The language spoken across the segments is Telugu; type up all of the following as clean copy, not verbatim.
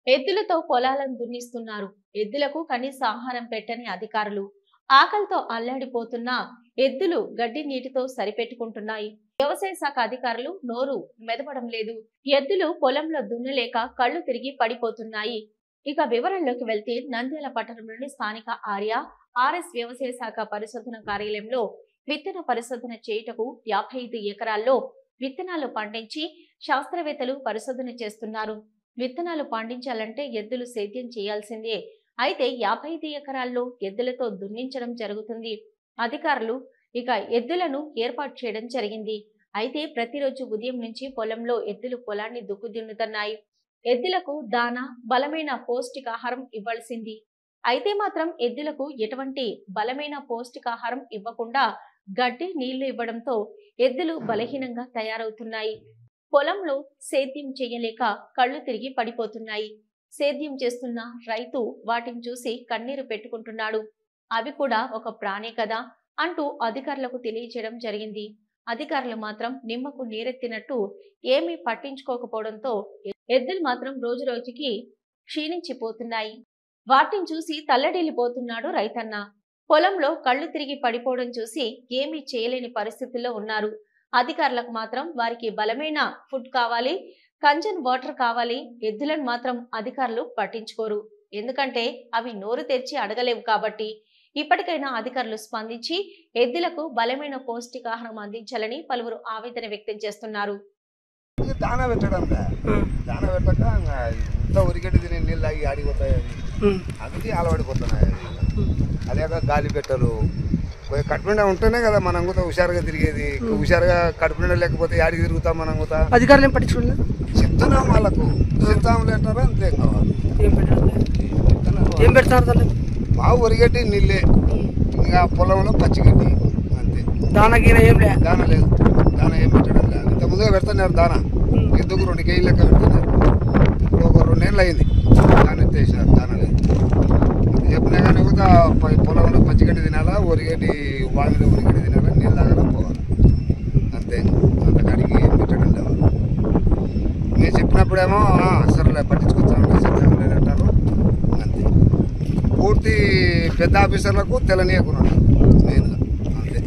ఎద్దులతో పొలాలను దున్నిస్తున్నారు. ఎద్దులకు కనీస ఆహారం పెట్టని అధికారులు. ఆకలితో అల్లాడిపోతున్న ఎద్దులు గడ్డి నీటితో సరిపెట్టుకుంటున్నాయి. వ్యవసాయ శాఖ అధికారులు నోరు మెదపడం లేదు. ఎద్దులు పొలంలో దున్నలేక కళ్ళు తిరిగి పడిపోతున్నాయి. ఇక వివరాల్లోకి వెళ్తే నంద్యాల పట్టణంలోని స్థానిక ఆర్య ఆర్ఎస్ వ్యవసాయ శాఖ పరిశోధన కార్యాలయంలో విత్తన పరిశోధన చేయుటకు 55 ఎకరాల్లో విత్తనాలు పండించి శాస్త్రవేత్తలు పరిశోధన చేస్తున్నారు. విత్తనాలు పండించాలంటే ఎద్దులు సేద్యం చేయాల్సిందే. అయితే 55 ఎకరాల్లో ఎద్దులతో దున్నించడం జరుగుతుంది. అధికారులు ఇక ఎద్దులను ఏర్పాటు చేయడం జరిగింది. అయితే ప్రతిరోజు ఉదయం నుంచి పొలంలో ఎద్దులు పొలాన్ని దున్నుతున్నాయి. ఎద్దులకు దానా, బలమైన పౌష్టికాహారం ఇవ్వాల్సింది. అయితే మాత్రం ఎద్దులకు ఎటువంటి బలమైన పౌష్టికాహారం ఇవ్వకుండా గడ్డి నీళ్లు ఇవ్వడంతో ఎద్దులు బలహీనంగా తయారవుతున్నాయి. పొలంలో సేద్యం చేయలేక కళ్ళు తిరిగి పడిపోతున్నాయి. సేద్యం చేస్తున్న రైతు వాటిని చూసి కన్నీరు పెట్టుకుంటున్నాడు. అవి కూడా ఒక ప్రాణే కదా అంటూ అధికారులకు తెలియజేయడం జరిగింది. అధికారులు మాత్రం నిమ్మకు నీరెత్తినట్టు ఏమీ పట్టించుకోకపోవడంతో ఎద్దులు మాత్రం రోజు రోజుకి క్షీణించిపోతున్నాయి. వాటిని చూసి తల్లడిల్లిపోతున్నాడు రైతన్న. పొలంలో కళ్ళు తిరిగి పడిపోవడం చూసి ఏమీ చేయలేని పరిస్థితుల్లో ఉన్నారు. అధికారులకు మాత్రం వారికి బలమైన ఫుడ్ కావాలి, కంజన్ వాటర్ కావాలి. ఎద్దులను మాత్రం అధికారులు పట్టించుకోరు. ఎందుకంటే అవి నోరు తెరిచి అడగలేవు కాబట్టి. ఇప్పటికైనా అధికారులు స్పందించి ఎద్దులకు బలమైన పౌష్టికాహారం అందించాలని పలువురు ఆవేదన వ్యక్తం చేస్తున్నారు. దానా పెట్టడం దానా పెట్టక ఉరిగడ్డి తిని నీళ్ళు తాగి ఆడిపోతాయి. అందుకే అలవాడిపోతున్నాయి. అదే గాలి పెట్టలు కడుపునిండా ఉంటేనే కదా మనం కూడా హుషారుగా తిరిగేది. హుషారుగా కడుపునిండా లేకపోతే ఆడికి తిరుగుతాం మనం కూడా. అధికారులు ఏం పట్టించుకోలేదు. చెప్తున్నాం వాళ్ళకు, చెప్తాము అంటారా అంతే. ఏం పెడతారు? బాగా ఉరిగడ్డి నీళ్ళే, ఇంకా పొలంలో పచ్చిగడ్డి అంతే. దానా గీన ఏం లేదు. దానా లేదు, దానా ఏం పెట్టడం లేదు. ఇంత ముందుగా పెడుతున్నారు దానా. ఎందుకు 2 కేజీలు లెక్క పెడుతున్నారు. ఇప్పుడు ఒక 2 నెలలు అయింది దాని ఎత్తేసినారు. దానా లేదు. చెప్పినా కానీ కూడా పొలంలో పచ్చిగడ్డి తినాలా, ఉరిగడ్డి వామిలో ఉరిగడ్డి తినాలా, నీళ్ళు తాగాలా, పోవాలి అంతే. అంతకాడికి ఏం పెట్టడం లేదు. మేము చెప్పినప్పుడేమో సరేలే పట్టించుకొచ్చాము చెప్తాము అంటారు అంతే. పూర్తి పెద్ద ఆఫీసర్లకు తెలనీయకున్నాడు మెయిన్గా అంతే.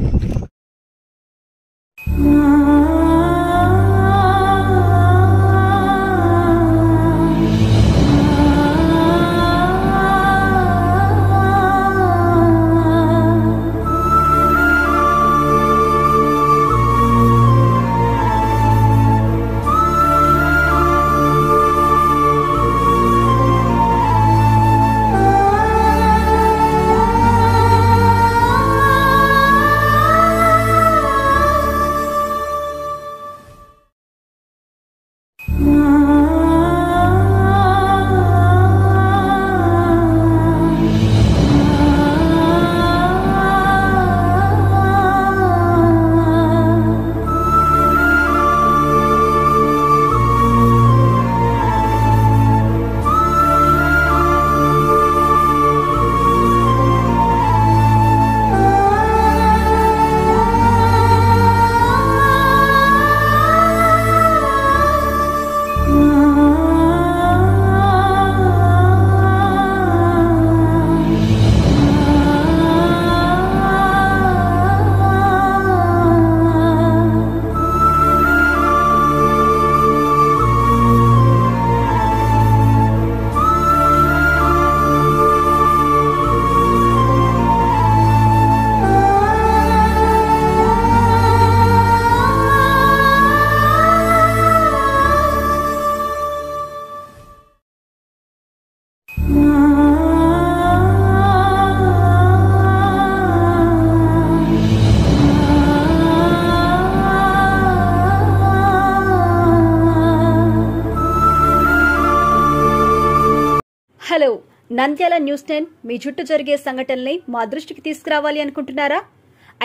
హలో, నంద్యాల న్యూస్ 10 మీ చుట్టూ జరిగే సంఘటనల్ని మా దృష్టికి తీసుకురావాలి అనుకుంటున్నారా?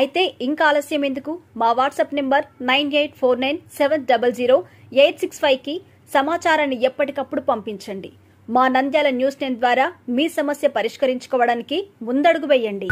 అయితే ఇంకా ఆలస్యం ఎందుకు? మా వాట్సాప్ నెంబర్ 9849700865కి సమాచారాన్ని ఎప్పటికప్పుడు పంపించండి. మా నంద్యాల న్యూస్ 10 ద్వారా మీ సమస్య పరిష్కరించుకోవడానికి ముందడుగు వేయండి.